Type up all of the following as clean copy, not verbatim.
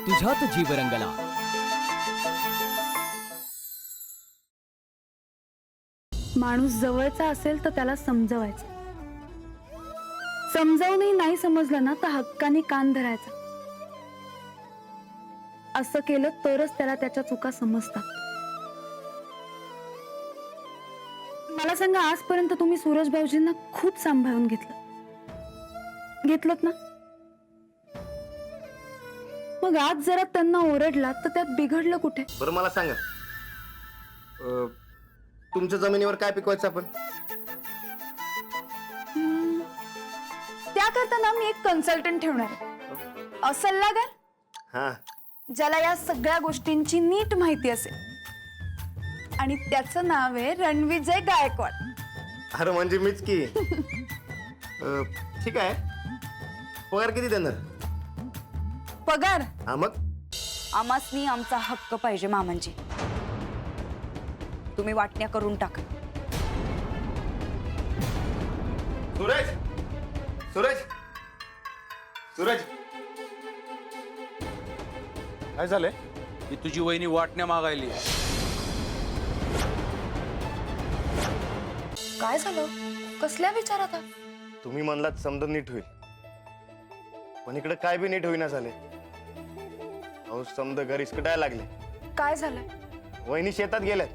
तुझ्यात जीव रंगला। माणूस जवळचा असेल तर त्याला समजवायचं, समजावूनही नाही समजलं ना तर हक्काने कान धरायचा। असं केलं तरच त्याला त्याच्या चुका समजतात। मला सांगा, आजपर्यंत तुम्ही सूरज भाऊजींना खूप सांभाळून घेतलत ना? मग आज जरा त्यांना ओरडलात तर त्यात बिघडलं कुठे? बरं मला सांगा, तुमच्या जमिनीवर काय पिकवायचं आपण? त्याकरता ना मी एक कन्सल्टंट ठेवणार आहे, सल्लागार, हा, ज्याला या सगळ्या गोष्टींची नीट माहिती असेल, आणि त्याचं नाव आहे रणविजय गायकवाड। अरे म्हणजे मीच की। ठीक आहे, पगार किती देणार? पगार? हा मग आमासनी आमचा हक्क पाहिजे मामांजी, तुम्ही वाटण्या करून टाका। सूरज, सूरज, सूरज, काय झालंय? ही तुझी वहिनी वाटण्या मागायली। काय झालं? कसल्या विचारात? तुम्ही म्हणलात समजा नीट होईल, पण इकडे काय बी नीट होईना झाले। अहो समजा घर इसकटायला लागले। काय झालं? वहिनी शेतात गेल्यात,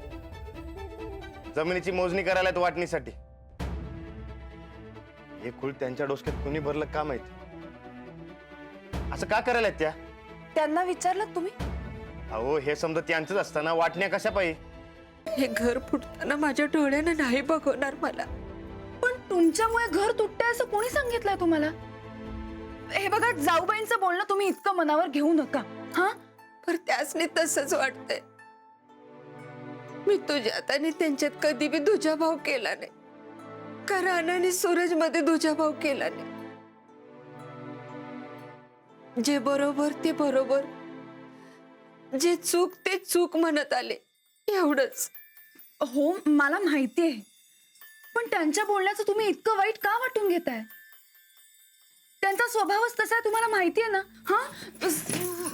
जमिनीची मोजणी करायला वाटणीसाठी। हे खूळ त्यांच्या डोसक्यात कोणी भरलं का माहिती? असं का करायला त्या? त्यांना विचारलं तुम्ही? अहो हे समजा त्यांचंच असताना वाटण्या कशा पाहिजे? हे घर फुटताना माझ्या डोळ्यानं नाही बघवणार मला। पण तुमच्यामुळे घर तुटतंय असं कोणी सांगितलंय तुम्हाला? हे बघा, जाऊबाईंचं बोलणं तुम्ही इतकं मनावर घेऊ नका। हा, पर त्यासनी तसंच वाटतंय। मी तुझ्यात आणि त्यांच्यात कधी बी दुजाभाव केला नाही, का रानाने सूरज मध्ये दुजाभाव केला नाही। जे बरोबर ते बरोबर, जे चूक ते चूक म्हणत आले, एवढंच। हो मला माहिती आहे, पण त्यांच्या बोलण्याचं तुम्ही इतकं वाईट का वाटून घेताय? त्यांचा स्वभावच तसा आहे, तुम्हाला माहिती आहे ना? हा,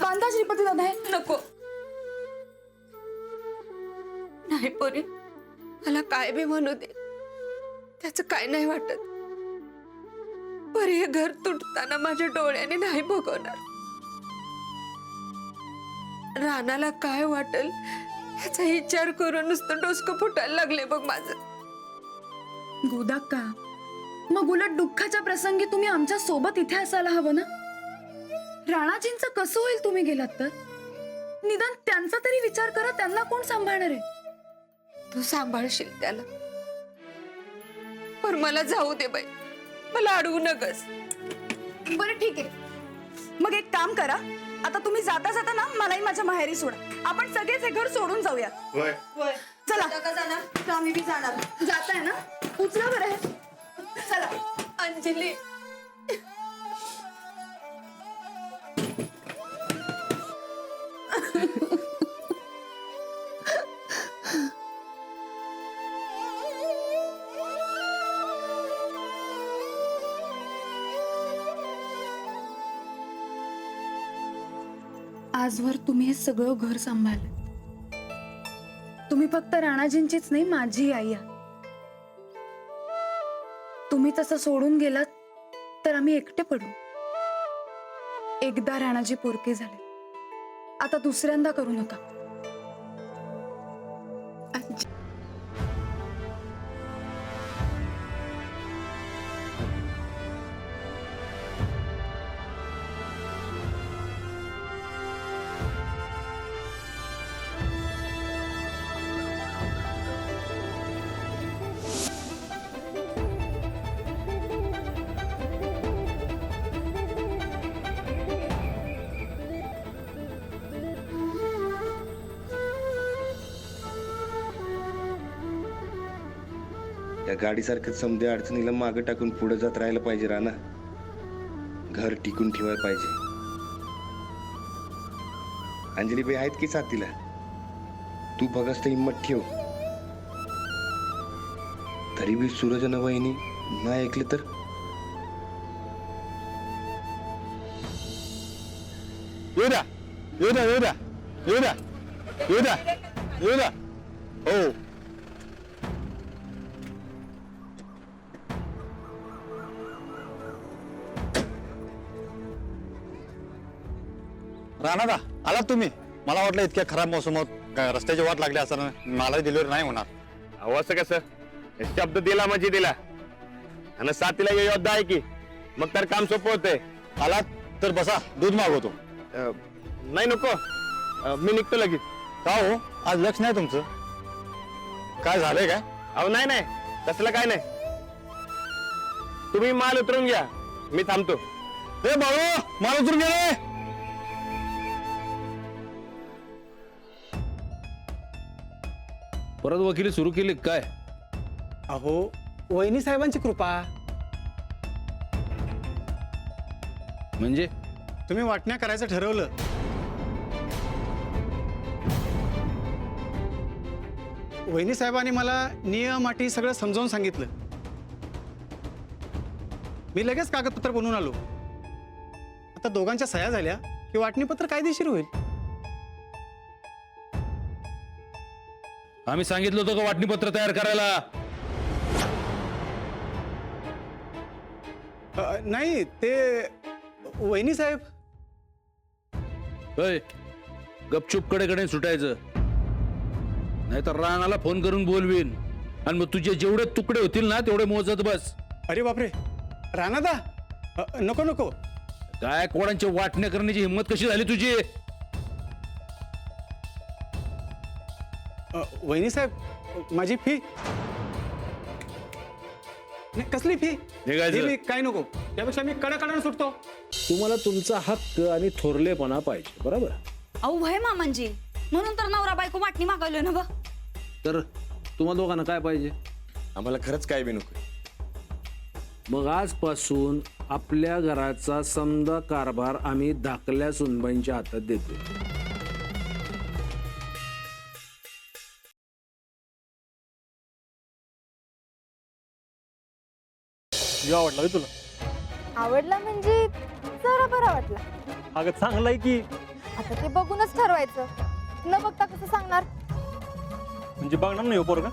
बांधा श्रीपती दादा आहे। नको, नाही पोरी, मला काय बी म्हणू दे, त्याचं काय नाही वाटत। पर हे घर तुटताना माझ्या डोळ्याने नाही बघवणार। रानाला काय वाटेल ह्याचा विचार करून नुसतं डोसकं फुटायला लागले बघ माझं। गोदाक्का, मग उलट दुःखाच्या प्रसंगी तुम्ही आमच्या सोबत इथे असायला हवं ना? राणाजींचं कसं होईल तुम्ही गेलात तर? निदान त्यांचा तरी विचार करा, त्यांना कोण सांभाळणार आहे? तू सांभाळशील त्याला, पर मला जाऊ दे बाई, मला अडवू नकस। बरं ठीक आहे, मग एक काम करा, आता तुम्ही जाता जाता ना मलाही माझ्या माहेरी सोडा, आपण सगळेच हे घर सोडून जाऊया। होय, चला जाणार, आम्ही बी जाणार। जाताय ना? उचला बरं, चला। अंजली, आजवर तुम्ही हे सगळं घर सांभाळलं। तुम्ही फक्त राणाजींचीच नाही, माझी आई आहात। तुम्ही तसं सोडून गेलात तर आम्ही एकटे पडू। एकदा राणाजी पोरके झाले, आता दुसऱ्यांदा करू नका। या गाडीसारखं समजे अडचणीला मागे टाकून पुढे जात राहायला पाहिजे। राणा, घर टिकून ठेवायला पाहिजे। अंजलीबाई आहेत की साथीला? तू बघास तर हिंमत ठेव। तरी बी सूरज आणि वहिनी नाही ऐकले तर? येऊ द्या, येऊ द्या येऊ द्या येऊ द्या येऊ द्या येऊ द्या हो. राणा आलात तुम्ही? मला वाटलं इतक्या खराब मोसमात काय रस्त्याची वाट लागली असं मला डिलिव्हरी नाही होणार. अहो असं कसं शब्द दिला म्हणजे दिला आणि साथीला हे योद्धा आहे की मग तर काम सोपं होतंय. आलात तर बसा दूध मागवतो. नाही नको मी निघतो लगेच. का हो आज लक्ष नाही तुमचं? काय झालंय काय? अहो नाही नाही तसलं काय नाही. तुम्ही माल उतरून घ्या मी थांबतो. ए बाबू मला उतरून गेले. परत वकिली सुरू केली काय? अहो वहिनी साहेबांची कृपा. म्हणजे तुम्ही वाटण्या करायचं ठरवलं. वहिनी साहेबांनी मला नियम अटी सगळं समजावून सांगितलं. मी लगेच कागदपत्र बनवून आलो. आता दोघांच्या सह्या झाल्या की वाटणीपत्र कायदेशीर होईल. आम्ही सांगितलं होतं का वाटणीपत्र तयार करायला? नाही ते वहिनी साहेब. होय गपचूप कडे सुटायचं नाही तर राणाला फोन करून बोलवीन आणि मग तुझे जेवढे तुकडे होतील ना तेवढे मोजत बस. अरे बापरे राणादा नको नको. काय कोणाचे वाटण्या करण्याची हिंमत कशी झाली तुझी? वहिनी साहेब माझी फी. नाही कसली फी? निघायचं. मी काय नको त्यापेक्षा मी कडा सुटतो. तुम्हाला तुमचा हक्क आणि थोरलेपणा पाहिजे बरोबर. अहो भय मामांजी म्हणून तर नवरा बायको वाटणी मागवली ना बा. तर तुम्हा दोघांना काय पाहिजे? आम्हाला खरंच काय बी नको. मग आजपासून आपल्या घराचा समदा कारभार आम्ही धाकल्या सुनबाईंच्या हातात देतो. आवडला तुला? आवडला म्हणजे जरा बरा वाटला. अगं चांगलाय की. आता ते बघूनच ठरवायचं. न बघता कसं सांगणार? म्हणजे बघणार नाही हो पोरगा?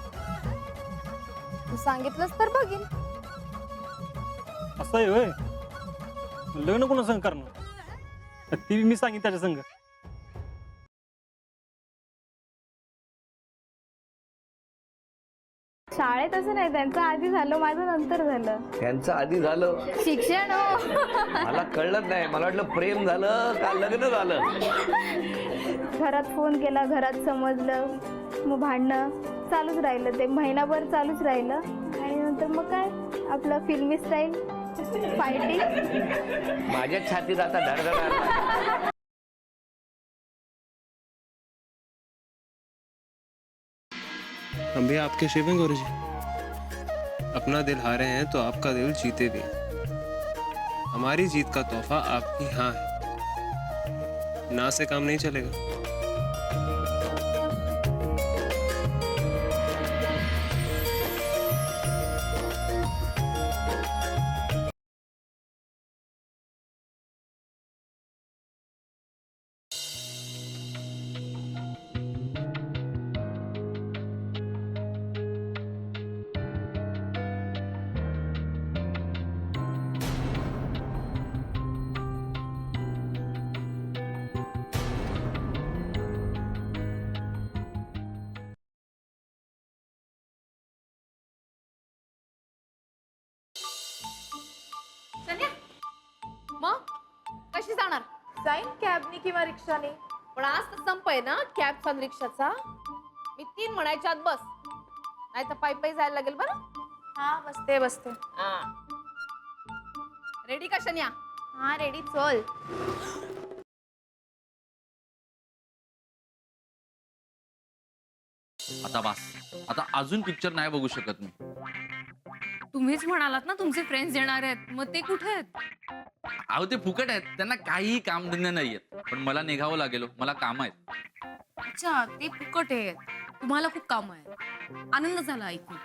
तू सांगितलंस तर बघीन. असं आहे होय. लग्न कोणा संग करणार? ती मी सांगितलं त्याच्या संग. शाळेत असं नाही, त्यांचं आधी झालं, माझं नंतर झालं. त्यांचं आधी झालं शिक्षण हो. मला कळलं नाही. मला वाटलं प्रेम झालं का लग्न झालं. घरात फोन केला, घरात समजलं, मग भांडणं चालूच राहिलं. ते महिनाभर चालूच राहिलं आणि नंतर मग काय आपलं फिल्मी स्टाईल फायटिंग. माझ्या छातीत आता धडधड. हम भी आपके शिव हैं गुरुजी. अपना दिल हारे हैं तो आपका दिल जीते भी. हमारी जीत का तोहफा आपकी हाँ है. ना से काम नहीं चलेगा. मग कशी जाणार? जाईन कॅबनी किंवा रिक्षाने. पण आज तर संप आहे ना कॅबचा आणि रिक्षाचा. मी 3 म्हणायच्या आत बस, नाही तर पायी जायला लागेल. बरं हा बसते बसते. रेडी का शन्या? हा रेडी चल. आता बस. आता अजून पिक्चर नाही बघू शकत मी. तुम्हीच म्हणालात ना तुमचे फ्रेंड्स येणार आहेत, मग ते कुठे आहेत? अहो ते फुकट आहेत, त्यांना काही कामधंदे नाहीयेत. पण मला निघावं लागेल, मला काम आहेत. अच्छा ते फुकट आहेत, तुम्हाला खूप काम आहे. आनंद झाला ऐकून.